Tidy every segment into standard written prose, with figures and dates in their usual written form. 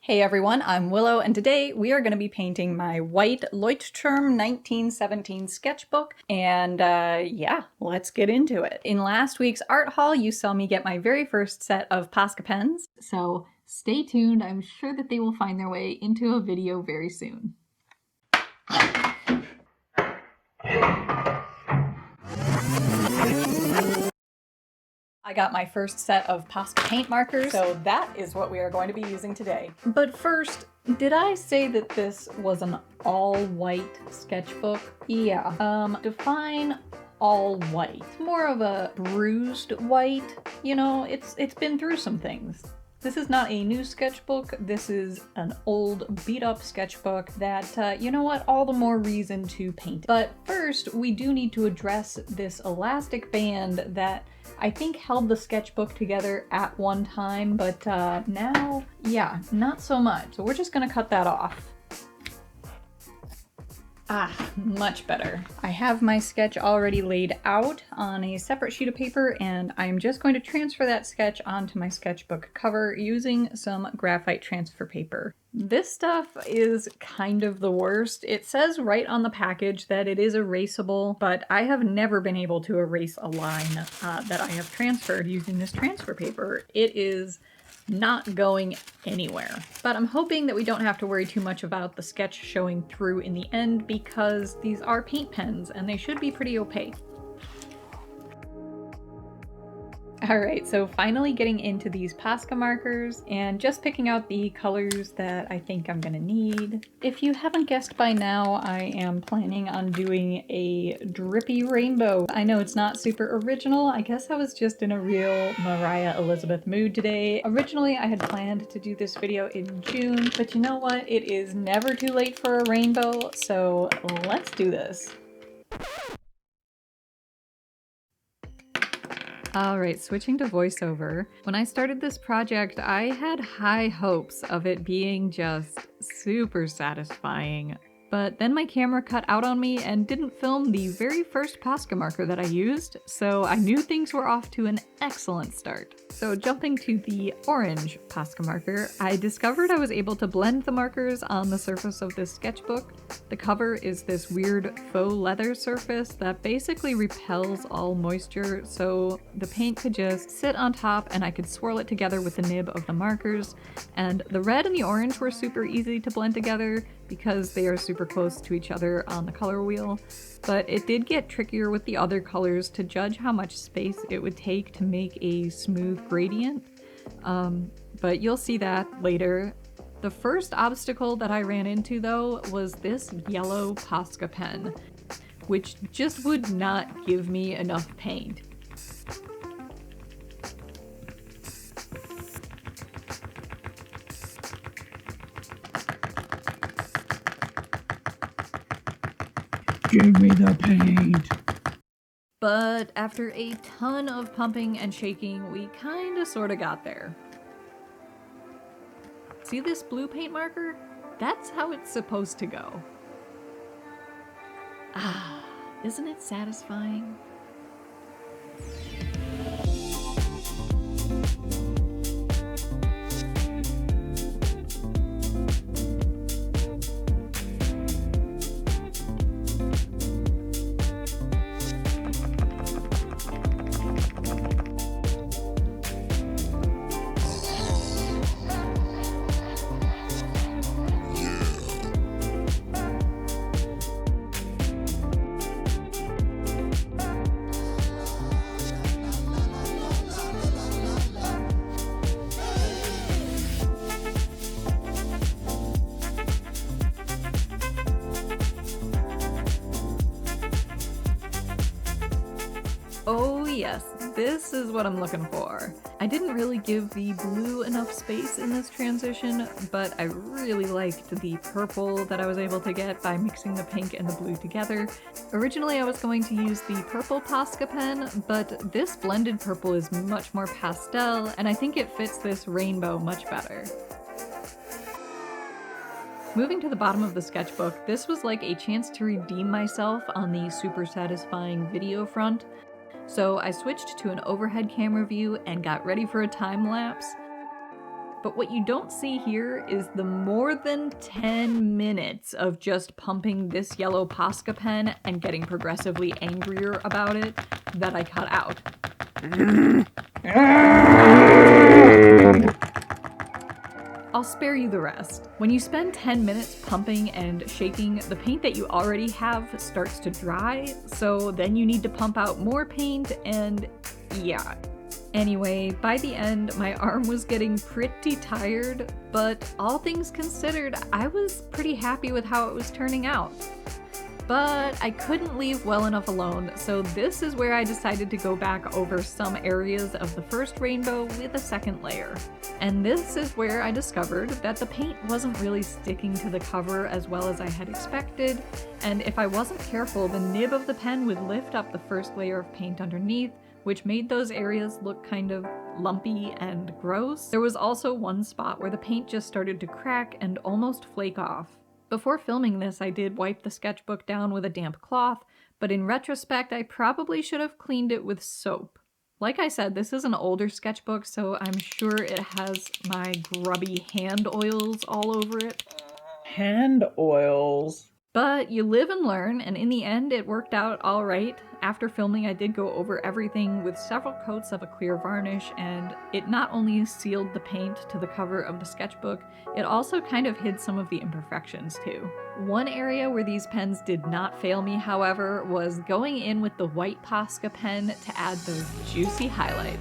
Hey everyone, I'm Willow, and today we are going to be painting my white Leuchtturm 1917 sketchbook, and yeah, let's get into it. In last week's art haul, you saw me get my very first set of Posca pens, so stay tuned. I'm sure that they will find their way into a video very soon. I got my first set of Posca paint markers, so that is what we are going to be using today. But first, did I say that this was an all-white sketchbook? Yeah. Define all white. It's more of a bruised white. You know, it's been through some things. This is not a new sketchbook, this is an old beat-up sketchbook that, you know what, all the more reason to paint. But first, we do need to address this elastic band that I think held the sketchbook together at one time, but now, yeah, not so much. So we're just gonna cut that off. Ah, much better. I have my sketch already laid out on a separate sheet of paper, and I'm just going to transfer that sketch onto my sketchbook cover using some graphite transfer paper. This stuff is kind of the worst. It says right on the package that it is erasable, but I have never been able to erase a line that I have transferred using this transfer paper. It is not going anywhere. But I'm hoping that we don't have to worry too much about the sketch showing through in the end because these are paint pens and they should be pretty opaque. Alright, so finally getting into these Posca markers and just picking out the colors that I think I'm gonna need. If you haven't guessed by now, I am planning on doing a drippy rainbow. I know it's not super original. I guess I was just in a real Mariah Elizabeth mood today. Originally, I had planned to do this video in June, but you know what? It is never too late for a rainbow, so let's do this. Alright, switching to voiceover. When I started this project, I had high hopes of it being just super satisfying. But then my camera cut out on me and didn't film the very first Posca marker that I used, so I knew things were off to an excellent start. So jumping to the orange Posca marker, I discovered I was able to blend the markers on the surface of this sketchbook. The cover is this weird faux leather surface that basically repels all moisture, so the paint could just sit on top and I could swirl it together with the nib of the markers. And the red and the orange were super easy to blend together because they are super close to each other on the color wheel, but it did get trickier with the other colors to judge how much space it would take to make a smooth gradient, but you'll see that later. The first obstacle that I ran into though was this yellow Posca pen, which just would not give me enough paint. Give me the paint! But after a ton of pumping and shaking, we kinda sorta got there. See this blue paint marker? That's how it's supposed to go. Ah, isn't it satisfying? Oh yes, this is what I'm looking for. I didn't really give the blue enough space in this transition, but I really liked the purple that I was able to get by mixing the pink and the blue together. Originally I was going to use the purple Posca pen, but this blended purple is much more pastel, and I think it fits this rainbow much better. Moving to the bottom of the sketchbook, this was like a chance to redeem myself on the super satisfying video front. So I switched to an overhead camera view and got ready for a time lapse. But what you don't see here is the more than 10 minutes of just pumping this yellow Posca pen and getting progressively angrier about it that I cut out. I'll spare you the rest. When you spend 10 minutes pumping and shaking, the paint that you already have starts to dry, so then you need to pump out more paint and yeah. Anyway, by the end, my arm was getting pretty tired, but all things considered, I was pretty happy with how it was turning out. But I couldn't leave well enough alone, so this is where I decided to go back over some areas of the first rainbow with a second layer. And this is where I discovered that the paint wasn't really sticking to the cover as well as I had expected, and if I wasn't careful, the nib of the pen would lift up the first layer of paint underneath, which made those areas look kind of lumpy and gross. There was also one spot where the paint just started to crack and almost flake off. Before filming this, I did wipe the sketchbook down with a damp cloth, but in retrospect, I probably should have cleaned it with soap. Like I said, this is an older sketchbook, so I'm sure it has my grubby hand oils all over it. Hand oils? But you live and learn, and in the end, it worked out all right. After filming, I did go over everything with several coats of a clear varnish, and it not only sealed the paint to the cover of the sketchbook, it also kind of hid some of the imperfections too. One area where these pens did not fail me, however, was going in with the white Posca pen to add those juicy highlights.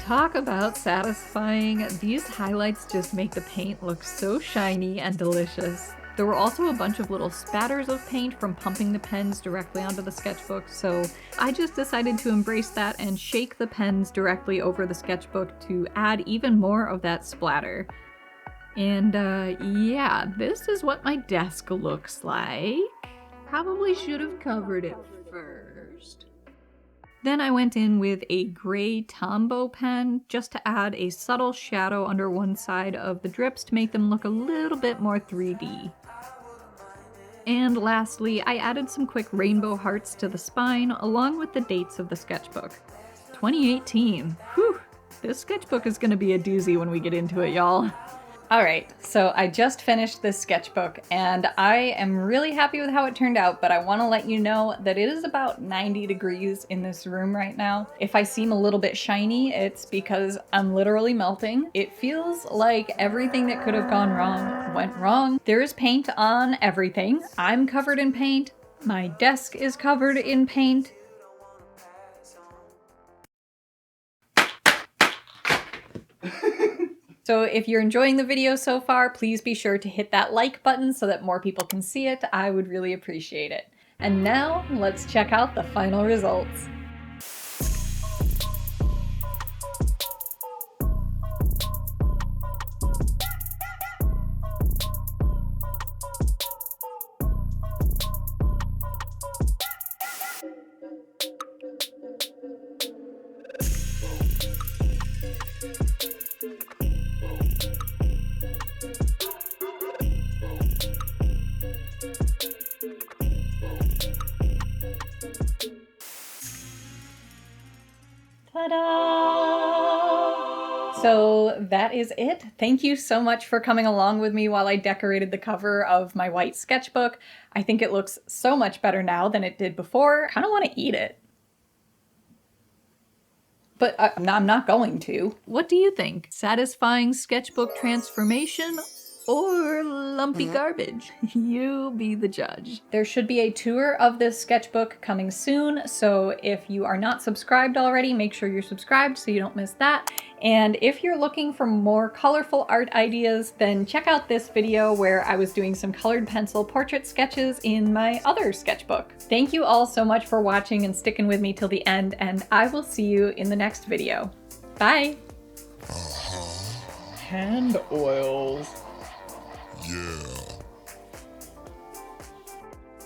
Talk about satisfying. These highlights just make the paint look so shiny and delicious. There were also a bunch of little spatters of paint from pumping the pens directly onto the sketchbook, so I just decided to embrace that and shake the pens directly over the sketchbook to add even more of that splatter. And yeah, this is what my desk looks like. Probably should have covered it first. Then I went in with a gray Tombow pen just to add a subtle shadow under one side of the drips to make them look a little bit more 3D. And lastly, I added some quick rainbow hearts to the spine along with the dates of the sketchbook. 2018. Whew! This sketchbook is gonna be a doozy when we get into it, y'all. Alright, so I just finished this sketchbook and I am really happy with how it turned out, but I want to let you know that it is about 90 degrees in this room right now. If I seem a little bit shiny, it's because I'm literally melting. It feels like everything that could have gone wrong went wrong. There is paint on everything. I'm covered in paint. My desk is covered in paint. So if you're enjoying the video so far, please be sure to hit that like button so that more people can see it. I would really appreciate it. And now, let's check out the final results. Ta-da! So that is it. Thank you so much for coming along with me while I decorated the cover of my white sketchbook. I think it looks so much better now than it did before. I kind of want to eat it. But I'm not going to. What do you think? Satisfying sketchbook transformation or lumpy garbage. You be the judge. There should be a tour of this sketchbook coming soon, so if you are not subscribed already, make sure you're subscribed so you don't miss that. And if you're looking for more colorful art ideas, then check out this video where I was doing some colored pencil portrait sketches in my other sketchbook. Thank you all so much for watching and sticking with me till the end, and I will see you in the next video. Bye! Hand oils. Yeah.